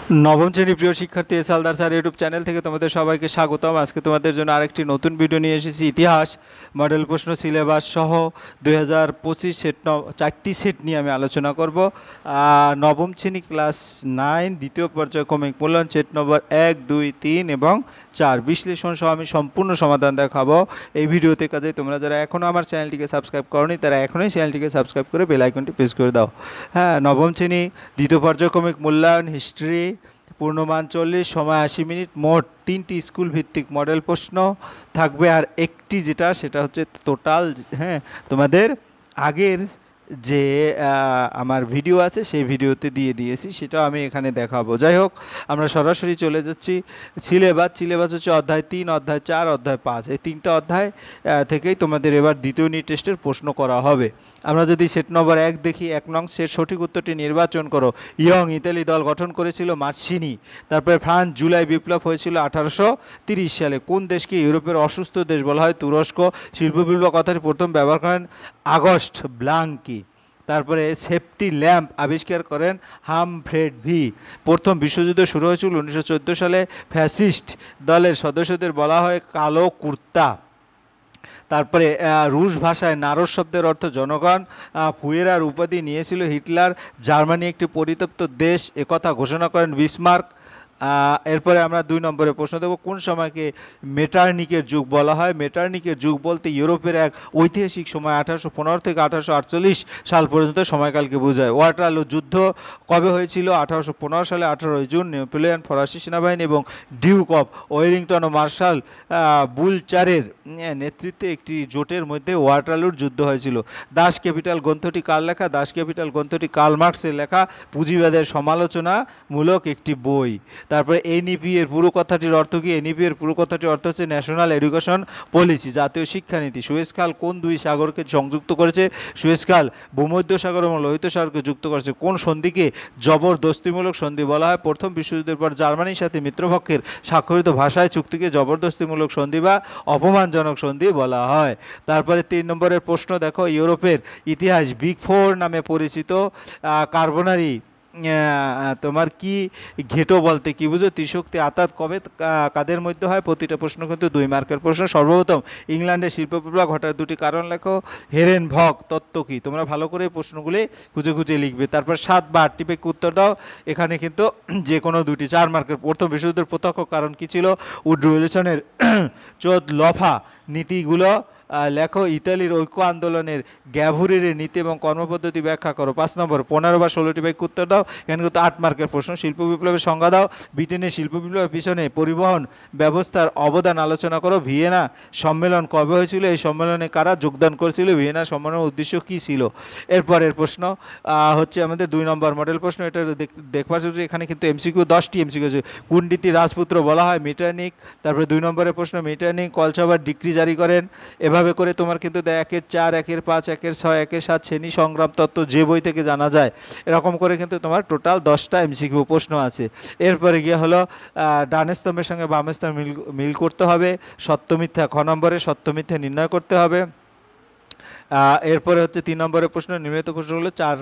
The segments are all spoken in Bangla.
নবম শ্রেণীর প্রিয় শিক্ষার্থী S Haldar sir YouTube channel থেকে তোমাদের সবাইকে স্বাগতম। আজকে তোমাদের জন্য আরেকটি নতুন ভিডিও নিয়ে এসেছি। ইতিহাস মডেল প্রশ্ন সিলেবাস সহ 2025 সেট 4টি সেট নিয়ে আমি আলোচনা করব। নবম শ্রেণী ক্লাস 9 দ্বিতীয় পর্যায়ক্রমিক মূল্যায়ন সেট নম্বর 1, 2, 3 এবং 4 বিশ্লেষণ সহ আমি সম্পূর্ণ সমাধান দেখাবো এই ভিডিওতে। কাজে তোমরা যারা এখনও আমার চ্যানেলটিকে সাবস্ক্রাইব করোনি তারা এখনই চ্যানেলটিকে সাবস্ক্রাইব করে বেল আইকনটি প্রেস করে দাও। হ্যাঁ, নবম শ্রেণী দ্বিতীয় পর্যায়ক্রমিক মূল্যায়ন হিস্ট্রি, পূর্ণমান 40, সময় 80 মিনিট, মোট 3টি স্কুল ভিত্তিক মডেল প্রশ্ন থাকবে আর একটি সেটা হচ্ছে টোটাল। হ্যাঁ, তোমাদের আগের যে আমার ভিডিও আছে সেই ভিডিওতে দিয়ে দিয়েছি, সেটাও আমি এখানে দেখাবো। যাই হোক, আমরা সরাসরি চলে যাচ্ছি সিলেবাস হচ্ছে অধ্যায় 3, অধ্যায় 4, অধ্যায় 5। এই 3টা অধ্যায় থেকেই তোমাদের এবার দ্বিতীয় ইউনিট টেস্টের প্রশ্ন করা হবে। আমরা যদি সেট নম্বর 1 দেখি, 1 নং সেট সঠিক উত্তরটি নির্বাচন করো। ইয়ং ইতালি দল গঠন করেছিল মার্সিনি। তারপরে ফ্রান্স জুলাই বিপ্লব হয়েছিল 1830 সালে। কোন দেশকে ইউরোপের অসুস্থ দেশ বলা হয়? তুরস্ক। শিল্প বিপ্লব কথাটি প্রথম ব্যবহার করেন আগস্ট ব্লাঙ্কি। তারপরে সেফটি ল্যাম্প আবিষ্কার করেন হামফ্রেড ভি। প্রথম বিশ্বযুদ্ধ শুরু হয়েছিল 1914 সালে। ফ্যাসিস্ট দলের সদস্যদের বলা হয় কালো কুর্তা। তারপরে রুশ ভাষায় নারদ শব্দের অর্থ জনগণ। ফুয়েরার উপাধি নিয়েছিল হিটলার। জার্মানি একটি পরিত্যক্ত দেশ একথা ঘোষণা করেন বিসমার্ক। এরপরে আমরা 2 নম্বরে প্রশ্ন দেব, কোন সময়কে মেটার্নিকের যুগ বলা হয়? মেটার্নিকের যুগ বলতে ইউরোপের এক ঐতিহাসিক সময় 1815 থেকে 1848 সাল পর্যন্ত সময়কালকে বোঝায়। ওয়াটারলু যুদ্ধ কবে হয়েছিল? 1815 সালে 18 জুন। নেপোলিয়ন ফরাসি সেনাবাহিনী এবং ডিউক অফ ওয়েলিংটন ও মার্শাল বুলচারের নেতৃত্বে একটি জোটের মধ্যে ওয়াটারলুর যুদ্ধ হয়েছিল। দাস ক্যাপিটাল গ্রন্থটি কার লেখা? দাস ক্যাপিটাল গ্রন্থটি কার্ল মার্কসের লেখা পুঁজিবাদের সমালোচনামূলক একটি বই। তারপরে এনইপি এর পুরো কথাটির অর্থ কি? এনইপি এর পুরো কথাটির অর্থ হচ্ছে ন্যাশনাল এডুকেশন পলিসি, জাতীয় শিক্ষানীতি। সুয়েজ খাল কোন দুই সাগরকে সংযুক্ত করেছে? সুয়েজ খাল ভূমধ্য সাগর এবং লোহিত সাগরকে যুক্ত করেছে। কোন সন্ধিকে জবরদস্তিমূলক সন্ধি বলা হয়? প্রথম বিশ্বযুদ্ধের পর জার্মানির সাথে মিত্রপক্ষের স্বাক্ষরিত ভাষায় চুক্তিকে জবরদস্তিমূলক সন্ধি বা অপমানজনক সন্ধি বলা হয়। তারপরে 3 নম্বরের প্রশ্ন দেখো, ইউরোপের ইতিহাস বিগ 4 নামে পরিচিত কার্বনারি তোমার কি ঘেটো বলতে কি বুঝো? ত্রিশক্তি আতাত কবে কাদের মধ্যে হয়? প্রতিটা প্রশ্ন কিন্তু 2 মার্কের প্রশ্ন। সর্বপ্রথম ইংল্যান্ডের শিল্প বিপ্লব ঘটার 2টি কারণ লেখো। হেরেন ভগ তত্ত্ব কি? তোমরা ভালো করে প্রশ্নগুলি খুঁজে খুঁজে লিখবে। তারপর 7 বা 8টি পেক উত্তর দাও। এখানে কিন্তু যে কোনো 2টি 4 মার্কের। প্রথম বিশ্বযুদ্ধের প্রত্যক্ষ কারণ কি ছিল? উড রিভলিউশনের 14 দফা নীতিগুলো লেখো। ইতালির ঐক্য আন্দোলনের গ্যাভুরের নীতি এবং কর্মপদ্ধতি ব্যাখ্যা করো। 5 নম্বর 15 বা 16টি বাক্য উত্তর দাও। এখানে কিন্তু 8 মার্কের প্রশ্ন। শিল্প বিপ্লবের সংজ্ঞা দাও। ব্রিটেনের শিল্প বিপ্লবের পিছনে পরিবহন ব্যবস্থার অবদান আলোচনা করো। ভিয়েনা সম্মেলন কবে হয়েছিল? এই সম্মেলনে কারা যোগদান করেছিল? ভিয়েনা সম্মেলনের উদ্দেশ্য কী ছিল? এরপরের প্রশ্ন হচ্ছে আমাদের 2 নম্বর মডেল প্রশ্ন। এটা দেখবার জন্য এখানে কিন্তু এমসিকিউ 10টি এমসিকিউ আছে। কোন রীতি রাজপুত্র বলা হয়? মেটার্নিক। তারপরে 2 নম্বরের প্রশ্ন, মেটার্নিক কলসভার ডিক্রি জারি করেন। এভাবে করে তোমার কিন্তু 1-এর 4, 1-এর 5, 1-এর 6, 1-এর 7 শ্রেণী সংগ্রাম তত্ত্ব যে বই থেকে জানা যায়, এরকম করে কিন্তু তোমার টোটাল 10টা এমসিকিউ প্রশ্ন আছে। এরপরে গিয়ে হলো ডান স্তম্ভের সঙ্গে বাম স্তম্ভ মিল করতে হবে। সত্য মিথ্যা, খ নম্বরে সত্য মিথ্যা নির্ণয় করতে হবে। এরপরে হচ্ছে 3 নম্বরের প্রশ্ন। নির্মিত প্রশ্নগুলো 4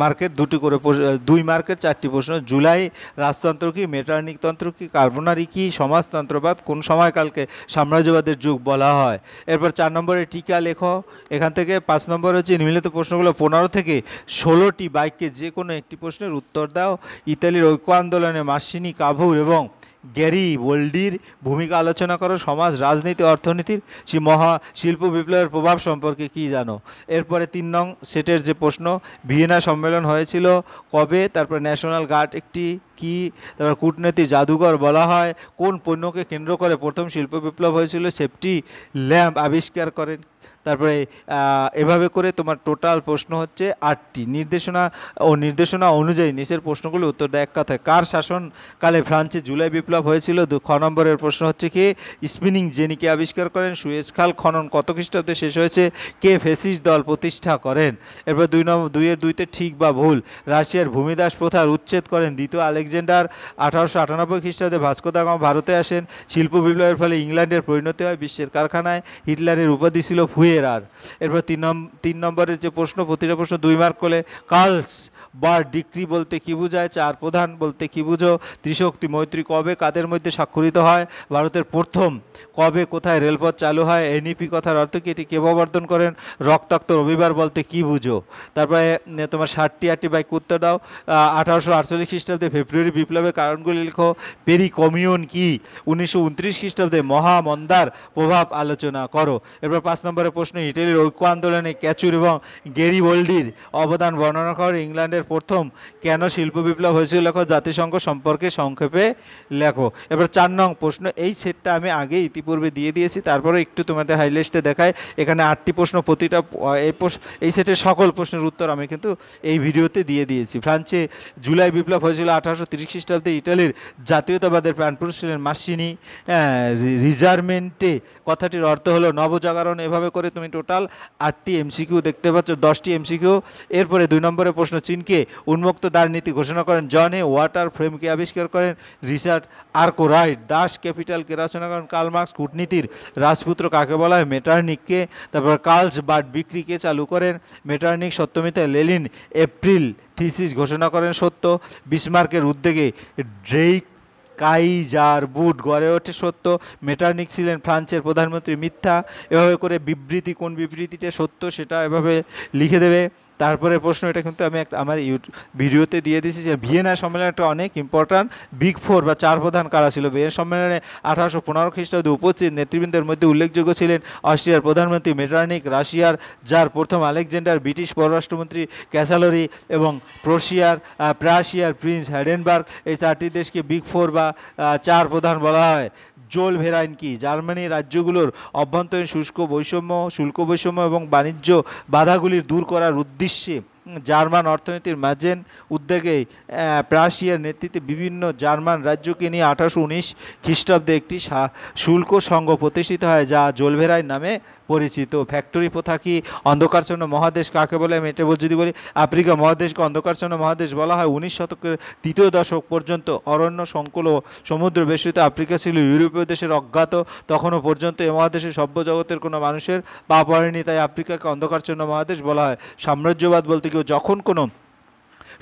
মার্কের 2টি করে, 2 মার্কের 4টি প্রশ্ন। জুলাই রাজতন্ত্র কি? মেটার্নিকতন্ত্র কি? কার্বনারি কি? সমাজতন্ত্রবাদ কোন সময়কালকে সাম্রাজ্যবাদের যুগ বলা হয়? এরপর 4 নম্বরে টিকা লেখো। এখান থেকে 5 নম্বর হচ্ছে নির্মিত প্রশ্নগুলো 15 থেকে 16টি বাক্যে যে কোনো একটি প্রশ্নের উত্তর দাও। ইতালির ঐক্য আন্দোলনে মার্সিনি, কাভুর এবং গ্যারি বোল্ডির ভূমিকা আলোচনা করো। সমাজ, রাজনীতি, অর্থনীতির শিল্প বিপ্লবের প্রভাব সম্পর্কে কি জানো? এরপরে 3 নং সেটের যে প্রশ্ন, ভিয়েনা সম্মেলন হয়েছিল কবে? তারপর ন্যাশনাল গার্ড একটি কি? তারপর কূটনীতি জাদুঘর বলা হয় কোন পণ্যকে কেন্দ্র করে প্রথম শিল্প বিপ্লব হয়েছিল? সেফটি ল্যাম্প আবিষ্কার করেন। তারপরে এভাবে করে তোমার টোটাল প্রশ্ন হচ্ছে 8টি। নির্দেশনা অনুযায়ী নিচের প্রশ্নগুলো উত্তর দেয় এক কথায়। কার শাসনকালে ফ্রান্সে জুলাই বিপ্লব হয়েছিল? খ নম্বরের প্রশ্ন হচ্ছে কি? স্পিনিং জেনিকে আবিষ্কার করেন। সুয়েজ খাল খনন কত খ্রিস্টাব্দে শেষ হয়েছে? কে ফ্যাসিস্ট দল প্রতিষ্ঠা করেন? এরপর 2-এর 2তে ঠিক বা ভুল। রাশিয়ার ভূমিদাস প্রথার উচ্ছেদ করেন দ্বিতীয় আলেকজান্ডার। 1898 খ্রিস্টাব্দে ভাস্কো দা গামা ভারতে আসেন। শিল্প বিপ্লবের ফলে ইংল্যান্ডের পরিণতি হয় বিশ্বের কারখানায়। হিটলারের উপাধি ছিল ফুয়েরার। এরপর 3 নম্বরের যে প্রশ্ন, প্রতিটা প্রশ্ন 2 মার্ক করে। কার্লস বার ডিক্রি বলতে কী বোঝায়, চার প্রধান বলতে কী বুঝো, ত্রিশক্তি মৈত্রী কবে কাদের মধ্যে স্বাক্ষরিত হয়, ভারতের প্রথম কবে কোথায় রেলপথ চালু হয়, এনইপি কথার অর্থ কি, এটি কে প্রবর্তন করেন, রক্তাক্ত রবিবার বলতে কী বুঝো। তারপরে তোমার 60টি বাইক উত্তর দাও। 1848 খ্রিস্টাব্দে ফেব্রুয়ারি বিপ্লবের কারণগুলি লেখো। পেরি কমিউন কি, 1929 খ্রিস্টাব্দে মহামন্দার প্রভাব আলোচনা করো। এরপর 5 নম্বরের প্রশ্ন, ইটালির ঐক্য আন্দোলনে ক্যাচুর এবং গেরিবল্ডির অবদান বর্ণনা করো। ইংল্যান্ডের প্রথম কেন শিল্প বিপ্লব হয়েছিল লেখো। জাতিসংঘ সম্পর্কে সংক্ষেপে লেখো। এবার 4 নং প্রশ্ন, এই সেটটা আমি আগে ইতিপূর্বে দিয়ে দিয়েছি, তারপরে একটু তোমাদের হাইলাইটে দেখায়। এখানে 8টি প্রশ্ন, প্রতিটা এই সেটের সকল প্রশ্নের উত্তর আমি কিন্তু এই ভিডিওতে দিয়ে দিয়েছি। ফ্রান্সে জুলাই বিপ্লব হয়েছিল 1830 খ্রিস্টাব্দে। ইটালির জাতীয়তাবাদের প্রাণপুরুষ ছিলেন মাসিনি। রিজার্মেন্টে কথাটির অর্থ হলো নবজাগরণ। এভাবে করে তুমি টোটাল 8টি এমসিকিউ দেখতে পাচ্ছ, 10টি এমসিকিউ। এরপরে 2 নম্বরের প্রশ্ন, চীনকে উন্মুক্ত দ্বার নীতি ঘোষণা করেন জন এ ওয়াটার ফ্রেমকে আবিষ্কার করেন রিচার্ড আর্করাইট। দাস ক্যাপিটালকে রচনা করেন কার্ল মার্কস। কূটনীতির রাজপুত্র কাকে বলা হয়, মেটারনিককে। তারপর কার্লসবার্গ বিক্রিকে চালু করেন মেটারনিক। সত্যমিথ্যা, লেনিন এপ্রিল থিসিস ঘোষণা করেন সত্য। বিসমার্কের উদ্যোগে ড্রেক কাইজার বুট গড়ে ওঠে সত্য। মেটারনিক ছিলেন ফ্রান্সের প্রধানমন্ত্রী মিথ্যা। এভাবে করে বিবৃতি, কোন বিবৃতিটা সত্য সেটা এভাবে লিখে দেবে। তারপরে প্রশ্ন, এটা কিন্তু আমি আমার ভিডিওতে দিয়ে দিয়েছি, যে ভিয়েনা সম্মেলনটা অনেক ইম্পর্ট্যান্ট। বিগ ফোর বা চার প্রধান কারা ছিল ভিয়েনা সম্মেলনে 1815 খ্রিস্টাব্দে উপস্থিত নেতৃবৃন্দের মধ্যে উল্লেখযোগ্য ছিলেন অস্ট্রিয়ার প্রধানমন্ত্রী মেটারনিক, রাশিয়ার যার প্রথম আলেকজান্ডার, ব্রিটিশ পররাষ্ট্রমন্ত্রী ক্যাসালরি এবং প্রাশিয়ার প্রিন্স হ্যাডেনবার্গ। এই 4টি দেশকে বিগ ফোর বা চার প্রধান বলা হয়। জোল ভেরাইন কি, জার্মানি রাজ্যগুলোর অভ্যন্তরীণ শুল্ক বৈষম্য এবং বাণিজ্য বাধাগুলির দূর করার উদ্দেশ্যে জার্মান অর্থনীতির মাঝেন উদ্যোগে প্রাশিয়ার নেতৃত্বে বিভিন্ন জার্মান রাজ্যকে নিয়ে 1819 খ্রিস্টাব্দে একটি শুল্ক সংঘ প্রতিষ্ঠিত হয়, যা জোলভেরাইন নামে পরিচিত। ফ্যাক্টরি প্রথা কি, অন্ধকারচ্ছন্ন মহাদেশ কাকে বলে, আমি এটা যদি বলি আফ্রিকা মহাদেশকে অন্ধকারচ্ছন্ন মহাদেশ বলা হয়। 19 শতকের 3য় দশক পর্যন্ত অরণ্য সংকুল ও সমুদ্র বেষ্টিত আফ্রিকা ছিল ইউরোপীয় দেশের অজ্ঞাত। তখনও পর্যন্ত এ মহাদেশে সভ্য জগতের কোনো মানুষের পা পড়েনি, তাই আফ্রিকাকে অন্ধকারচ্ছন্ন মহাদেশ বলা হয়। সাম্রাজ্যবাদ বলতে কেউ যখন কোনো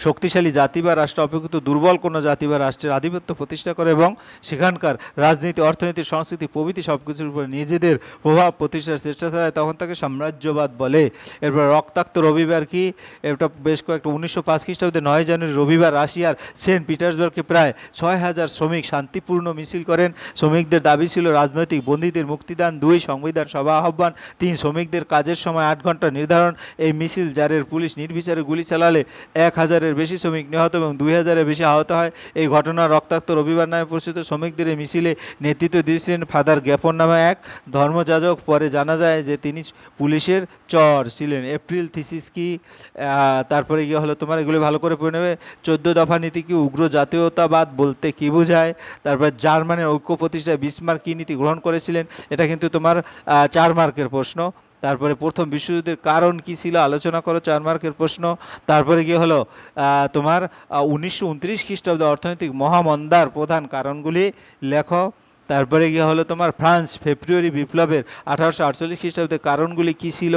শক্তিশালী জাতি বা রাষ্ট্র অপেক্ষিত দুর্বল কোনো জাতি বা রাষ্ট্রের আধিপত্য প্রতিষ্ঠা করে এবং সেখানকার রাজনীতি, অর্থনীতি, সংস্কৃতি প্রভৃতি সব কিছুর উপরে নিজেদের প্রভাব প্রতিষ্ঠার চেষ্টা চালায়, তখন তাকে সাম্রাজ্যবাদ বলে। এরপর রক্তাক্ত রবিবার কি, এটা বেশ কয়েকটা 1905 খ্রিস্টাব্দে 9 জানুয়ারি রবিবার রাশিয়ার সেন্ট পিটার্সবার্গে প্রায় 6000 শ্রমিক শান্তিপূর্ণ মিছিল করেন। শ্রমিকদের দাবি ছিল রাজনৈতিক বন্দীদের মুক্তিদান, 2 সংবিধান সভা আহ্বান, 3 শ্রমিকদের কাজের সময় 8 ঘন্টা নির্ধারণ। এই মিছিল জারের পুলিশ নির্বিচারে গুলি চালালে 1000-এর বেশি শ্রমিক নিহত এবং 2000-এর বেশি আহত হয়। এই ঘটনা রক্তাক্ত রবিবার নামে পরিচিত। শ্রমিকদের এই মিছিলে নেতৃত্ব দিয়েছিলেন ফাদার গ্যাফন নামে এক ধর্মযাজক। পরে জানা যায় যে তিনি পুলিশের চর ছিলেন। এপ্রিল থিসিস কি, তারপরে গিয়ে হলো তোমার এগুলো ভালো করে পড়ে নেবে। 14 দফা নীতি কি, উগ্র জাতীয়তাবাদ বলতে কি বোঝায়। তারপর জার্মানির ঐক্য প্রতিষ্ঠায় বিসমার্ক কী নীতি গ্রহণ করেছিলেন, এটা কিন্তু তোমার 4 মার্কের প্রশ্ন। তারপরে প্রথম বিশ্বযুদ্ধের কারণ কি ছিল আলোচনা করো, 4 মার্কের প্রশ্ন। তারপরে গিয়ে হলো তোমার 1929 খ্রিস্টাব্দে অর্থনৈতিক মহামন্দার প্রধান কারণগুলি লেখো। তারপরে গিয়ে হলো তোমার ফ্রান্স ফেব্রুয়ারি বিপ্লবের 1848 খ্রিস্টাব্দে কারণগুলি কী ছিল।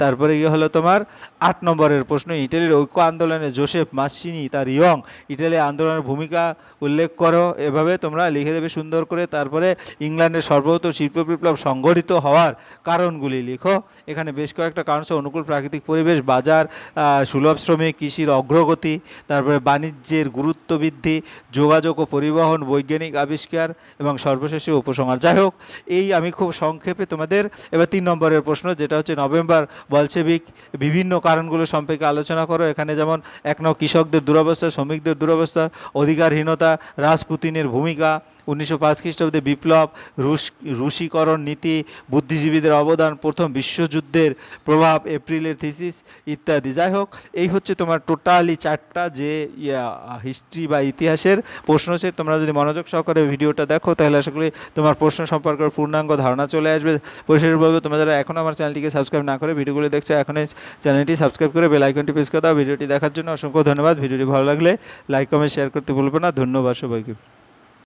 তারপরে গিয়ে হলো তোমার 8 নম্বরের প্রশ্ন, ইটালির ঐক্য আন্দোলনে জোসেফ মাসিনি তার ইয়ং ইটালি আন্দোলনের ভূমিকা উল্লেখ করো। এভাবে তোমরা লিখে দেবে সুন্দর করে। তারপরে ইংল্যান্ডের সর্বপ্রথম শিল্প বিপ্লব সংঘটিত হওয়ার কারণগুলি লিখো। এখানে বেশ কয়েকটা কারণ ছিল, অনুকূল প্রাকৃতিক পরিবেশ, বাজার, সুলভ শ্রমিক, কৃষির অগ্রগতি, তারপরে বাণিজ্যের গুরুত্ব বৃদ্ধি, যোগাযোগ ও পরিবহন, বৈজ্ঞানিক আবিষ্কার এবং সর্বশেষে উপসংহার। যাই হোক, এই আমি খুব সংক্ষেপে তোমাদের। এবার 3 নম্বরের প্রশ্ন, যেটা হচ্ছে নভেম্বর বলশেভিক বিভিন্ন কারণগুলো সম্পর্কে আলোচনা করো। এখানে যেমন 1 নং কৃষকদের দুরবস্থা, শ্রমিকদের দুরবস্থা, অধিকারহীনতা, রাজপুতিনের ভূমিকা, 1905 খ্রিস্টাব্দে বিপ্লব, রুশীকরণ নীতি, বুদ্ধিজীবীদের অবদান, প্রথম বিশ্বযুদ্ধের প্রভাব, এপ্রিলের থিসিস ইত্যাদি। যাই হোক, এই হচ্ছে তোমার টোটালি 4টা যে হিস্ট্রি বা ইতিহাসের প্রশ্ন সেট। তোমরা যদি মনোযোগ সহকারে ভিডিওটা দেখো তাহলে আশা করি তোমার প্রশ্ন সম্পর্কে পূর্ণাঙ্গ ধারণা চলে আসবে। পরিশেষে বলবো, তোমরা যারা এখন আমার চ্যানেলটিকে সাবস্ক্রাইব না করে ভিডিওগুলো দেখছো, এখনই চ্যানেলটি সাবস্ক্রাইব করে বেল আইকনটি প্রেস করে দাও। ভিডিওটি দেখার জন্য অসংখ্য ধন্যবাদ। ভিডিওটি ভালো লাগলে লাইক, কমেন্ট, শেয়ার করতে ভুলবে না। ধন্যবাদ সবাইকে।